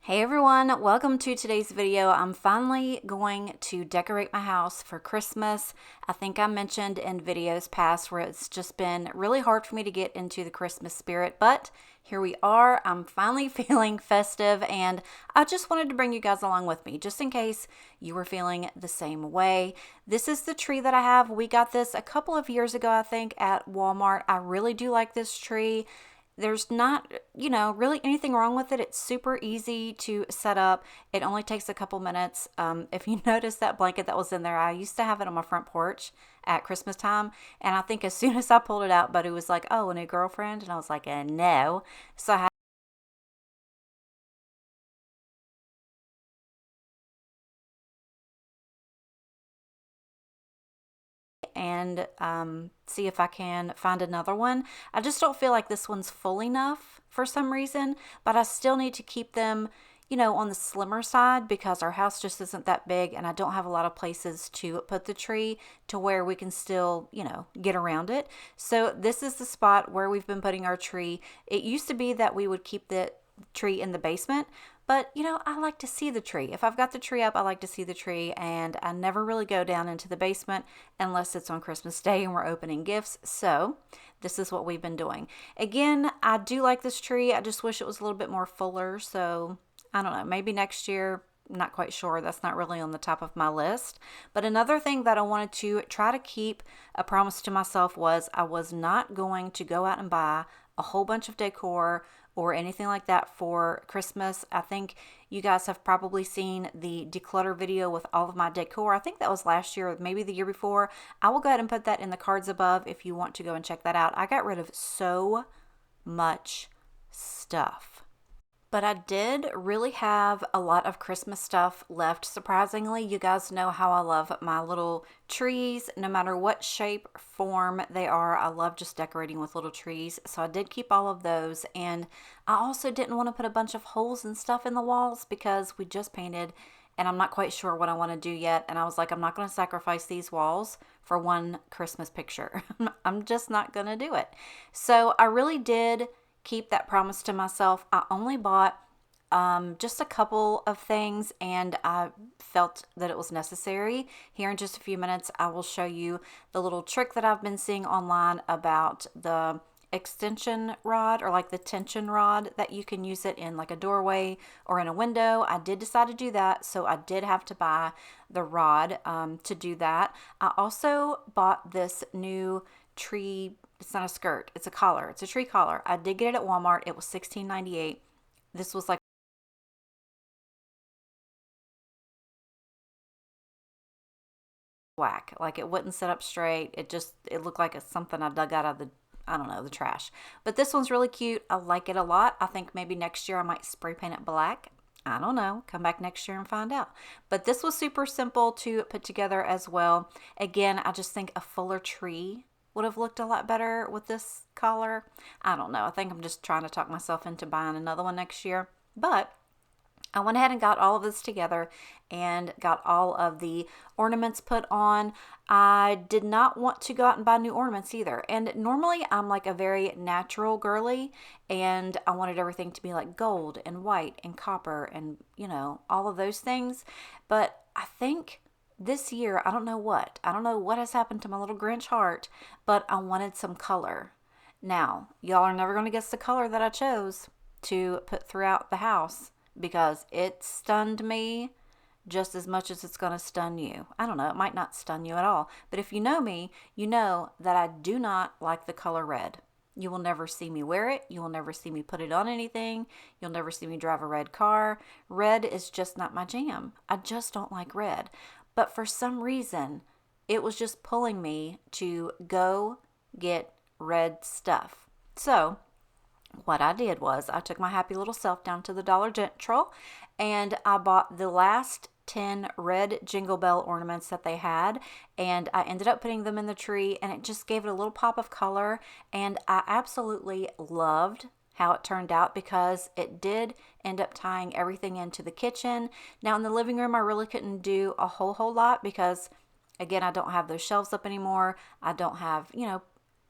Hey everyone, welcome to today's video. I'm finally going to decorate my house for Christmas. I think I mentioned in videos past where it's just been really hard for me to get into the Christmas spirit, but here we are. I'm finally feeling festive and I just wanted to bring you guys along with me just in case you were feeling the same way. This is the tree that I have. We got this a couple of years ago, I think, at Walmart. I really do like this tree. There's not, really anything wrong with it. It's super easy to set up. It only takes a couple minutes. If you notice that blanket that was in there, I used to have it on my front porch at Christmas time. And I think as soon as I pulled it out, Buddy was like, oh, a new girlfriend? And I was like, no. So I had and see if I can find another one. I just don't feel like this one's full enough for some reason, but I still need to keep them, on the slimmer side because our house just isn't that big and I don't have a lot of places to put the tree to where we can still, get around it. So this is the spot where we've been putting our tree. It used to be that we would keep the tree in the basement, but I like to see the tree. If I've got the tree up, I like to see the tree, and I never really go down into the basement unless it's on Christmas Day and we're opening gifts. So this is what we've been doing. Again, I do like this tree. I just wish it was a little bit more fuller. So I don't know, maybe next year. Not quite sure. That's not really on the top of my list. But another thing that I wanted to try to keep a promise to myself was I was not going to go out and buy a whole bunch of decor or anything like that for Christmas. I think you guys have probably seen the declutter video with all of my decor. I think that was last year or maybe the year before. I will go ahead and put that in the cards above if you want to go and check that out. I got rid of so much stuff. But I did really have a lot of Christmas stuff left, surprisingly. You guys know how I love my little trees, no matter what shape, form they are. I love just decorating with little trees. So I did keep all of those. And I also didn't want to put a bunch of holes and stuff in the walls because we just painted and I'm not quite sure what I want to do yet. And I was like, I'm not going to sacrifice these walls for one Christmas picture. I'm just not going to do it. So I really did keep that promise to myself. I only bought just a couple of things and I felt that it was necessary. Here in just a few minutes, I will show you the little trick that I've been seeing online about the extension rod or like the tension rod that you can use it in like a doorway or in a window. I did decide to do that, so I did have to buy the rod to do that. I also bought this new tree. It's not a skirt, it's a collar. It's a tree collar. I did get it at Walmart. It was $16.98. This was like whack. Like it wouldn't sit up straight. It looked like it's something I dug out of I don't know, the trash. But this one's really cute. I like it a lot. I think maybe next year I might spray paint it black. I don't know. Come back next year and find out. But this was super simple to put together as well. Again, I just think a fuller tree would have looked a lot better with this collar. I don't know. I think I'm just trying to talk myself into buying another one next year. But I went ahead and got all of this together and got all of the ornaments put on. I did not want to go out and buy new ornaments either. And normally I'm like a very natural girly and I wanted everything to be like gold and white and copper and, all of those things. But I think this year, I don't know what has happened to my little Grinch heart, but I wanted some color. Now, y'all are never going to guess the color that I chose to put throughout the house because it stunned me just as much as it's going to stun you. I don't know, it might not stun you at all, but if you know me, you know that I do not like the color red. You will never see me wear it. You will never see me put it on anything. You'll never see me drive a red car. Red is just not my jam. I just don't like red. But for some reason, it was just pulling me to go get red stuff. So what I did was I took my happy little self down to the Dollar General and I bought the last 10 red Jingle Bell ornaments that they had, and I ended up putting them in the tree and it just gave it a little pop of color, and I absolutely loved how it turned out because it did end up tying everything into the kitchen. Now in the living room, I really couldn't do a whole lot because again, I don't have those shelves up anymore. I don't have,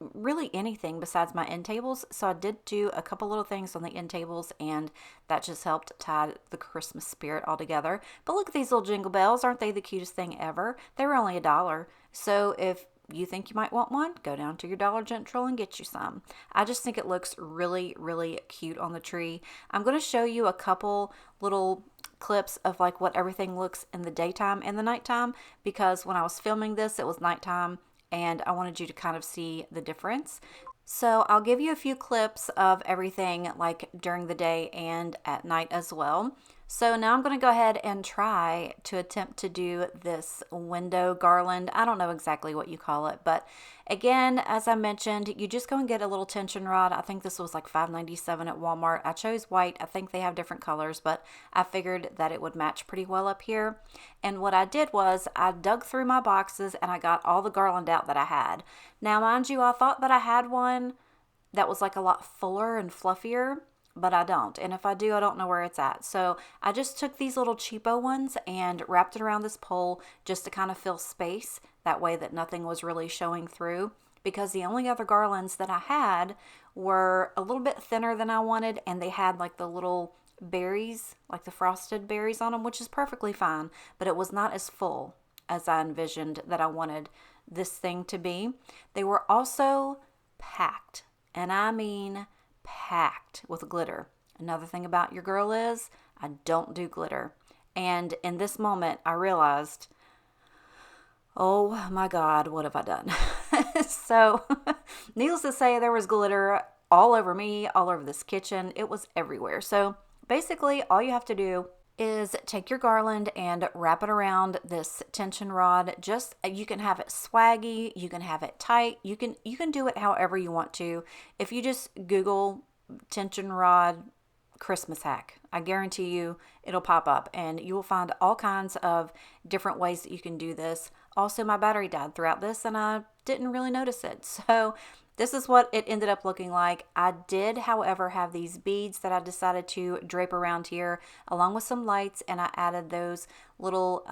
really anything besides my end tables. So I did do a couple little things on the end tables, and that just helped tie the Christmas spirit all together. But look at these little jingle bells. Aren't they the cutest thing ever? They were only $1. So if you think you might want one, go down to your Dollar General and get you some. I just think it looks really, really cute on the tree. I'm going to show you a couple little clips of like what everything looks in the daytime and the nighttime, because when I was filming this, it was nighttime and I wanted you to kind of see the difference. So I'll give you a few clips of everything like during the day and at night as well. So now I'm going to go ahead and try to attempt to do this window garland. I don't know exactly what you call it, but again, as I mentioned, you just go and get a little tension rod. I think this was like $5.97 at Walmart. I chose white. I think they have different colors, but I figured that it would match pretty well up here. And what I did was I dug through my boxes and I got all the garland out that I had. Now, mind you, I thought that I had one that was like a lot fuller and fluffier, but I don't. And if I do, I don't know where it's at. So I just took these little cheapo ones and wrapped it around this pole just to kind of fill space. That way that nothing was really showing through. Because the only other garlands that I had were a little bit thinner than I wanted. And they had like the little berries, like the frosted berries on them, which is perfectly fine. But it was not as full as I envisioned that I wanted this thing to be. They were also packed. And I mean packed with glitter. Another thing about your girl is I don't do glitter. And in this moment, I realized, oh my God, what have I done? So, needless to say, there was glitter all over me, all over this kitchen. It was everywhere. So, basically, all you have to do is take your garland and wrap it around this tension rod. Just, you can have it swaggy, you can have it tight, you can do it however you want to. If you just Google tension rod Christmas hack, I guarantee you it'll pop up and you will find all kinds of different ways that you can do this. Also, my battery died throughout this and I didn't really notice it. So this is what it ended up looking like. I did, however, have these beads that I decided to drape around here along with some lights, and I added those little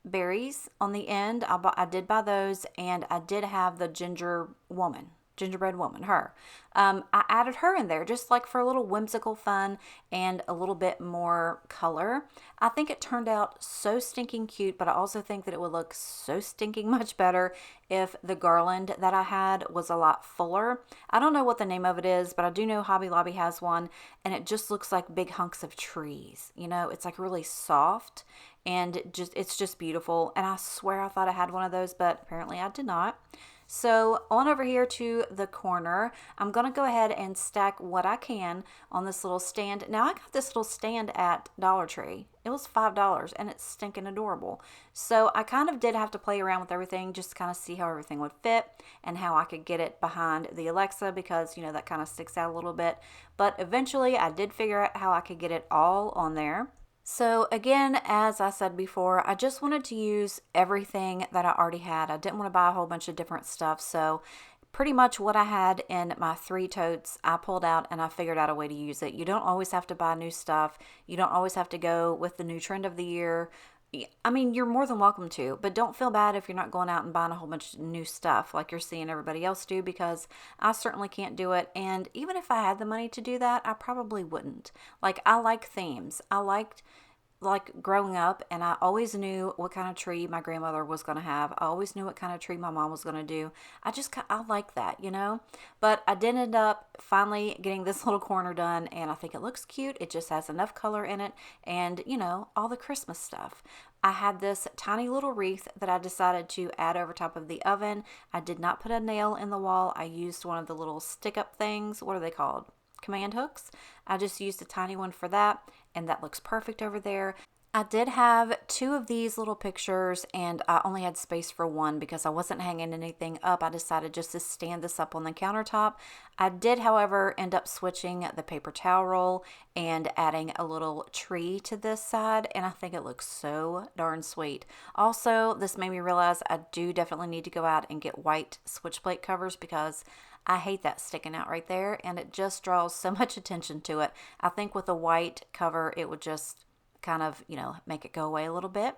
berries on the end. I did buy those, and I did have the gingerbread woman, her. I added her in there just like for a little whimsical fun and a little bit more color. I think it turned out so stinking cute, but I also think that it would look so stinking much better if the garland that I had was a lot fuller. I don't know what the name of it is, but I do know Hobby Lobby has one, and it just looks like big hunks of trees. You know, it's like really soft and it's just beautiful. And I swear I thought I had one of those, but apparently I did not. So on over here to the corner, I'm going to go ahead and stack what I can on this little stand. Now I got this little stand at Dollar Tree. It was $5 and it's stinking adorable. So I kind of did have to play around with everything just to kind of see how everything would fit and how I could get it behind the Alexa, because, you know, that kind of sticks out a little bit. But eventually I did figure out how I could get it all on there. So again, as I said before, I just wanted to use everything that I already had. I didn't want to buy a whole bunch of different stuff. So pretty much what I had in my 3 totes, I pulled out and I figured out a way to use it. You don't always have to buy new stuff. You don't always have to go with the new trend of the year. I mean, you're more than welcome to, but don't feel bad if you're not going out and buying a whole bunch of new stuff like you're seeing everybody else do, because I certainly can't do it. And even if I had the money to do that, I probably wouldn't. Like, I like themes. I liked like growing up, and I always knew what kind of tree my grandmother was going to have. I always knew what kind of tree my mom was going to do. I like that, you know. But I did end up finally getting this little corner done, and I think it looks cute. It just has enough color in it, and you know, all the Christmas stuff. I had this tiny little wreath that I decided to add over top of the oven. I did not put a nail in the wall. I used one of the little stick up things. What are they called? Command hooks. I just used a tiny one for that, and that looks perfect over there. I did have 2 of these little pictures, and I only had space for one because I wasn't hanging anything up. I decided just to stand this up on the countertop. I did, however, end up switching the paper towel roll and adding a little tree to this side, and I think it looks so darn sweet. Also, this made me realize I do definitely need to go out and get white switch plate covers, because I hate that sticking out right there, and it just draws so much attention to it. I think with a white cover, it would just kind of, make it go away a little bit.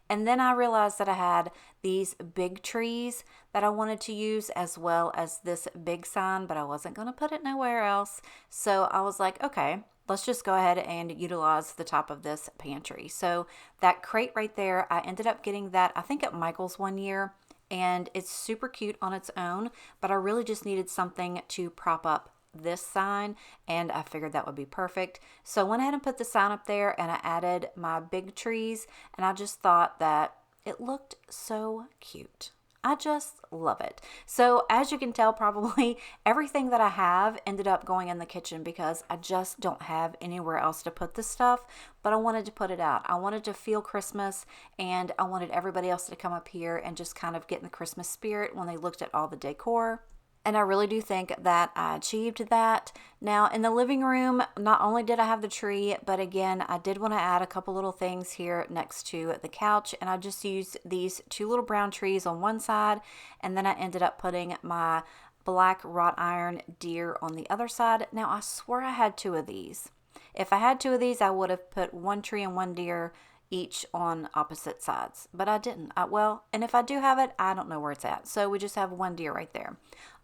And then I realized that I had these big trees that I wanted to use, as well as this big sign, but I wasn't going to put it nowhere else. So I was like, okay, let's just go ahead and utilize the top of this pantry. So that crate right there, I ended up getting that, I think at Michael's one year, and it's super cute on its own, but I really just needed something to prop up this sign, and I figured that would be perfect. So I went ahead and put the sign up there, and I added my big trees, and I just thought that it looked so cute. I just love it. So as you can tell, probably everything that I have ended up going in the kitchen because I just don't have anywhere else to put this stuff, but I wanted to put it out. I wanted to feel Christmas, and I wanted everybody else to come up here and just kind of get in the Christmas spirit when they looked at all the decor. And I really do think that I achieved that. Now, in the living room, not only did I have the tree, but again, I did want to add a couple little things here next to the couch. And I just used these two little brown trees on one side. And then I ended up putting my black wrought iron deer on the other side. Now, I swear I had two of these. If I had two of these, I would have put one tree and one deer each on opposite sides, but I didn't. And if I do have it, I don't know where it's at. So we just have one deer right there.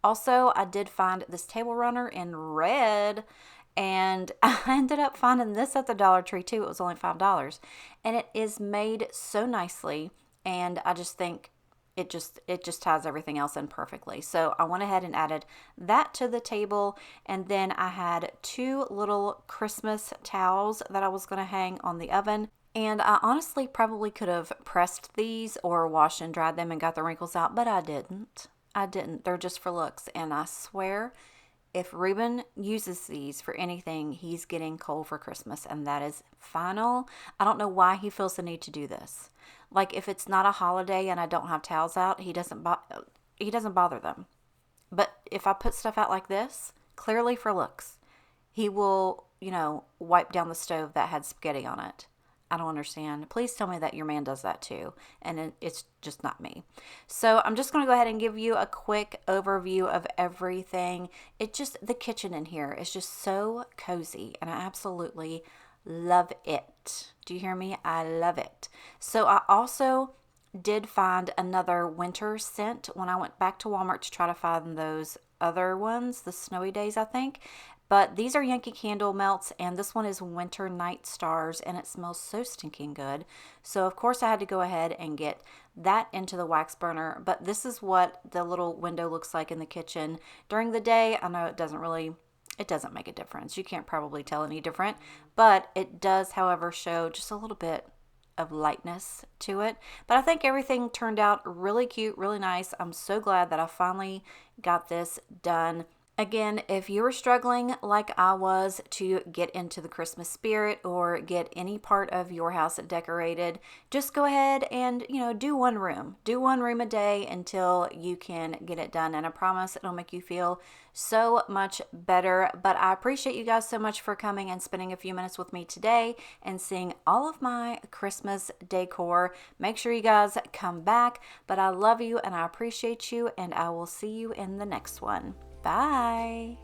Also, I did find this table runner in red, and I ended up finding this at the Dollar Tree too. It was only $5, and it is made so nicely, and I just think it just ties everything else in perfectly. So I went ahead and added that to the table, and then I had two little Christmas towels that I was going to hang on the oven. And I honestly probably could have pressed these or washed and dried them and got the wrinkles out, but I didn't. They're just for looks. And I swear, if Reuben uses these for anything, he's getting coal for Christmas, and that is final. I don't know why he feels the need to do this. Like, if it's not a holiday and I don't have towels out, he doesn't bother them. But if I put stuff out like this, clearly for looks, he will, wipe down the stove that had spaghetti on it. I don't understand. Please tell me that your man does that too, and it's just not me. So I'm just going to go ahead and give you a quick overview of everything. The kitchen in here is just so cozy, and I absolutely love it. Do you hear me? I love it. So I also did find another winter scent when I went back to Walmart to try to find those other ones, the Snowy Days, I think. But these are Yankee Candle melts, and this one is Winter Night Stars, and it smells so stinking good. So, of course, I had to go ahead and get that into the wax burner. But this is what the little window looks like in the kitchen. During the day, I know it doesn't make a difference. You can't probably tell any different. But it does, however, show just a little bit of lightness to it. But I think everything turned out really cute, really nice. I'm so glad that I finally got this done. Again, if you were struggling like I was to get into the Christmas spirit or get any part of your house decorated, just go ahead and, do one room. Do one room a day until you can get it done. And I promise it'll make you feel so much better. But I appreciate you guys so much for coming and spending a few minutes with me today and seeing all of my Christmas decor. Make sure you guys come back. But I love you and I appreciate you, and I will see you in the next one. Bye.